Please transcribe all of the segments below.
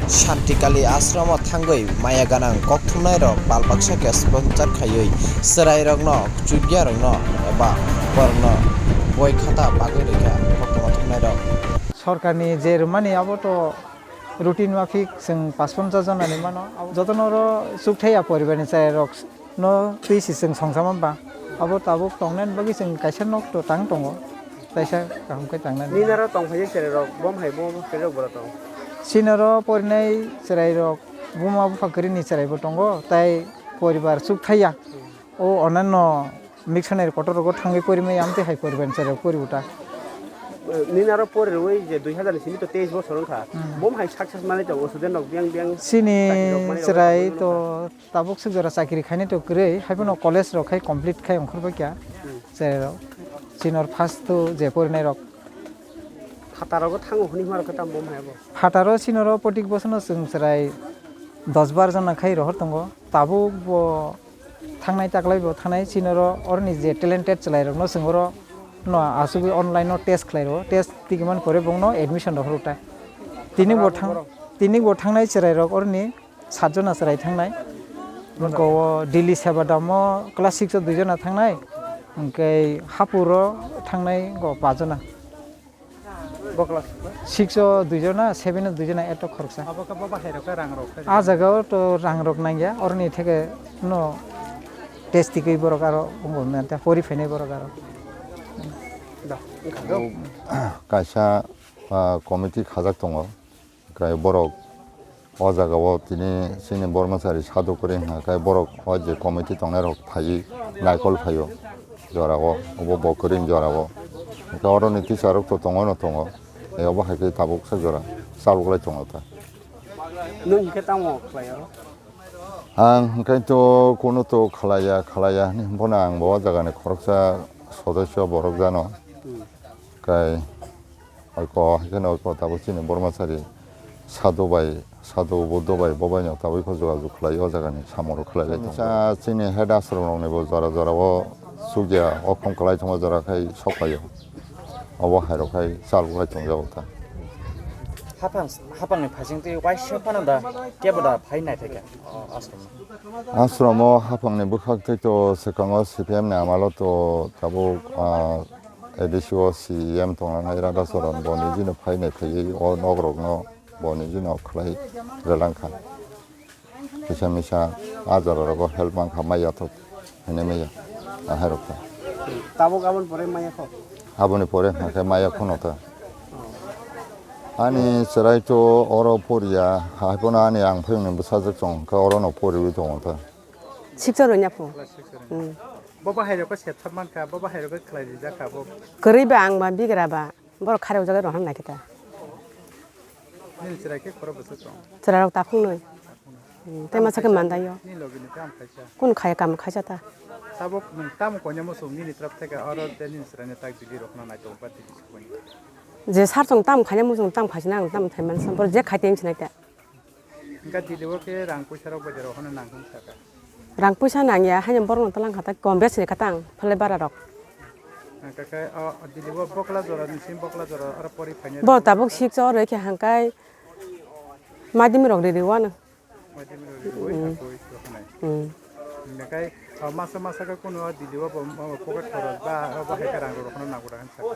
Shantikali asrama thangai maya ganang kokthumnai rok balbaksa ke sponsor khaioi serai rokno chugya rokno eba borno boi khata bagoi rekha koktoma thumnai rok সরকারনি যে মানে আবতো রুটিন মাফিক जों 55 জনানি মানো যতনरो सुखथाया परिबारनि साय रक न पिसि जों संसामबा आबो ताबो टंनान बागि जों कायसा नक तो तां दङ तायसा कामखै तांनान निनारो टंफाय सेरे रक बम हायबो सेरे बरा दं सिनारो परिनाय सेराय रक बुमा बुफाकरिनि सेरायबो दङ ताय परिबार सुखथाया ओ अनान्न मिक्सनारि कटरगो थांगै परिमाय आमते हाय परिबारनि सेराय परिबुटा निनारो परे ओइ जे 2000 सिनि तो 23 बছর खा बम हाय सक्सेस माने तो ओसुदेन नक बियां बियां सिनि सेराय तो ताबुक सुगरा चाकरि खाने तो ग्रै हायबनो कलेज रखाय कमप्लीट खाय अंखरबा क्या सेराय सिनर फार्स्ट तो जे परिनाय रक फाटारगो थांगो हनि मार खता बम हायबो फाटारो सिनरो पटिक बसनो जों सेराय 10-12 जना खाय रहर दङ ताबु थांनाय ताकलायबो थानाय सिनरो अरनि जे टेलेन्टेड चलाय रकनो जोंरो no asubi online no test khlairo test tigiman pore bongno admission ro hruta tini bo thangnai cherai rok orni 7 jona cherai thangnai go Delhi sebadamo class 6 2 jona thangnai onkai hapuro thangnai go 5 jona bo class 6 2 jona 7 2 jona eto khorsa abaka baba hairo ka rang rok a jagao to rang rok nangya orni theke no test tikai borokaro bongo menta pori phene borokaro 가샤 커뮤니티 가작 동어 그래 버럭 어자가워 디니 시니 버마사리 사도 그래 가이 버럭 어제 커뮤니티 동네로 파이 나이콜 파요 저라고 뭐 그린 저라고 그러니까 어른이 디사럭도 동어는 동어 여보 하게 다복 서줘라 싸우고 동어다 너 이게 땅어 클라요 그러니까 또 고노 또 칼라야 니 뭐나 뭐 어자가네 코럭사 소도쇼 버럭자노 가이 알고 하긴 알고 다보시는 모르마사리 사도 보도바이 보바니 없다고 이거가지고 클라이 여자가니 참으로 클라이 자 진이 헤다스로 오네 보 저라고 수기야 어콩 클라이 정말 저라 가이 속아요 어버 하러 가이 살고 가 정자고다 하방의 발생들이 와이셔파는다 깨보다 파이나이 되게 아스로 뭐 하방네 북학대도 세강어 CPM 아말로 또 다보 에디시오 CM 동안이라서는 뭐니지는 파이네 그게 어너그럭노 뭐니지는 클라이 relangka bisa ajararago helpang kamayato enemeya aharoka tabo gabon pore maya kho abone pore ke maya khonota ani seraito oro poria haibona ani ang phayong busajak jong ka orono pori wi dongota 식절은 야포 baba hairo ka setman ka baba hairo ka khlai ja ka bo 그리바 앙마 비그라바 뭐 카레오 저거 하는 나겠다 nin sirai ke khoro bus to 저라고 다 풍노이 때마 sak은 만다요 nin login kam khaisa 군 카야 감 카자다 tabo tam ko nyamo so nin trap theka oro nin sirai ne tak dili rokna na to pati disappoint 이제 살종 땀 가냐 무슨 땀 가지나 땀 되면 선벌 제 가이템 지나다 inka dili wo ke rang pusharo bajaro hona nang saka 랑푸샤 낭이야 한년 버는 떨랑 갔다 건베스니 갔다 팔레바라럭 kaka dili wo bokla jora ni sim bokla jora ara pori phane 뭐 다복 식저 이렇게 한가이 마디미럭 리리와는 mati mi oi ha koi to hona nakai masa ka kuno dili wo pokat khoro ba ba he karang ro hona na gura han saka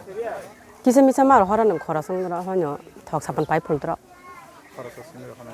기세미사 말 허라는 거라성으로 하냐 덕사반 바이폴더라 khoro so sim ro hona